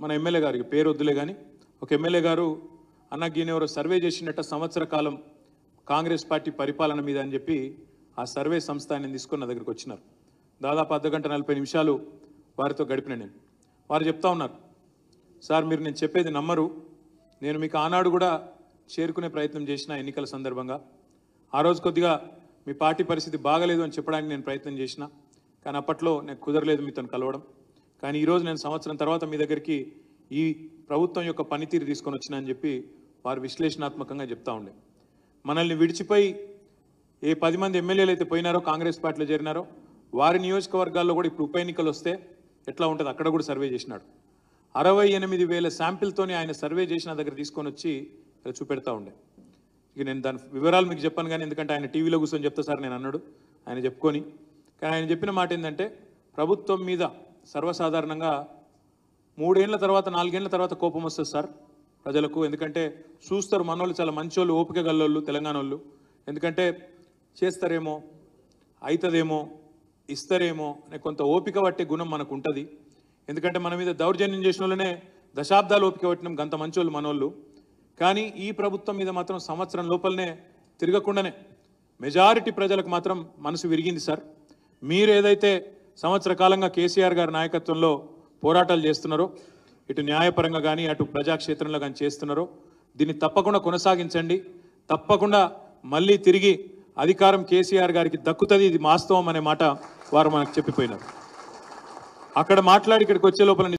మన ఎమ్మెల్యే గారికి పేరు వద్దులే కానీ ఒక ఎమ్మెల్యే గారు అన్నగీనెవరో సర్వే చేసినట్ట సంవత్సర కాలం కాంగ్రెస్ పార్టీ పరిపాలన మీద అని చెప్పి ఆ సర్వే సంస్థ ఆయన తీసుకొని నా దగ్గరికి వచ్చినారు. దాదాపు అర్ధగంట 40 నిమిషాలు వారితో గడిపిన నేను. వారు చెప్తా ఉన్నారు, సార్ మీరు నేను చెప్పేది నమ్మరు, నేను మీకు ఆనాడు కూడా చేరుకునే ప్రయత్నం చేసిన ఎన్నికల సందర్భంగా. ఆ రోజు కొద్దిగా మీ పార్టీ పరిస్థితి బాగలేదు అని చెప్పడానికి నేను ప్రయత్నం చేసిన, కానీ అప్పట్లో నాకు కుదరలేదు మీతో కలవడం. కానీ ఈరోజు నేను సంవత్సరం తర్వాత మీ దగ్గరికి ఈ ప్రభుత్వం యొక్క పనితీరు తీసుకొని వచ్చినా అని చెప్పి వారు విశ్లేషణాత్మకంగా చెప్తా ఉండే. మనల్ని విడిచిపోయి ఏ 10 మంది ఎమ్మెల్యేలు అయితే పోయినారో కాంగ్రెస్ పార్టీలో చేరినారో వారి నియోజకవర్గాల్లో కూడా ఇప్పుడు ఉప ఎన్నికలు వస్తే ఎట్లా ఉంటుంది అక్కడ కూడా సర్వే చేసినాడు. 68,000 శాంపిల్తోని ఆయన సర్వే చేసిన దగ్గర తీసుకొని వచ్చి చూపెడతా ఉండే. ఇక నేను దాని వివరాలు మీకు చెప్పాను కానీ ఎందుకంటే ఆయన టీవీలో కూర్చొని చెప్తా సార్ నేను అన్నాడు ఆయన చెప్పుకొని. కానీ ఆయన చెప్పిన మాట ఏంటంటే ప్రభుత్వం మీద సర్వసాధారణంగా 3 ఏళ్ల తర్వాత 4 ఏళ్ల తర్వాత కోపం వస్తుంది సార్ ప్రజలకు. ఎందుకంటే చూస్తారు మనోళ్ళు చాలా మంచోళ్ళు, ఓపిక గల్లోళ్ళు తెలంగాణ వాళ్ళు. ఎందుకంటే చేస్తారేమో, అవుతుందేమో, ఇస్తారేమో అనే కొంత ఓపిక పట్టే గుణం మనకు ఉంటుంది. ఎందుకంటే మన మీద దౌర్జన్యం చేసిన వాళ్ళనే దశాబ్దాలు ఓపిక పట్టినాం, గంత మంచోళ్ళు మనోళ్ళు. కానీ ఈ ప్రభుత్వం మీద మాత్రం సంవత్సరం లోపలనే తిరగకుండానే మెజారిటీ ప్రజలకు మాత్రం మనసు విరిగింది సార్. మీరు ఏదైతే సంవత్సర కాలంగా కేసీఆర్ గారి నాయకత్వంలో పోరాటాలు చేస్తున్నారో, ఇటు న్యాయపరంగా కానీ అటు ప్రజాక్షేత్రంలో కానీ చేస్తున్నారో, దీన్ని తప్పకుండా కొనసాగించండి. తప్పకుండా మళ్ళీ తిరిగి అధికారం కేసీఆర్ గారికి దక్కుతుంది, ఇది వాస్తవం అనే మాట వారు మనకు చెప్పిపోయినారు. అక్కడ మాట్లాడి ఇక్కడికి వచ్చే లోపల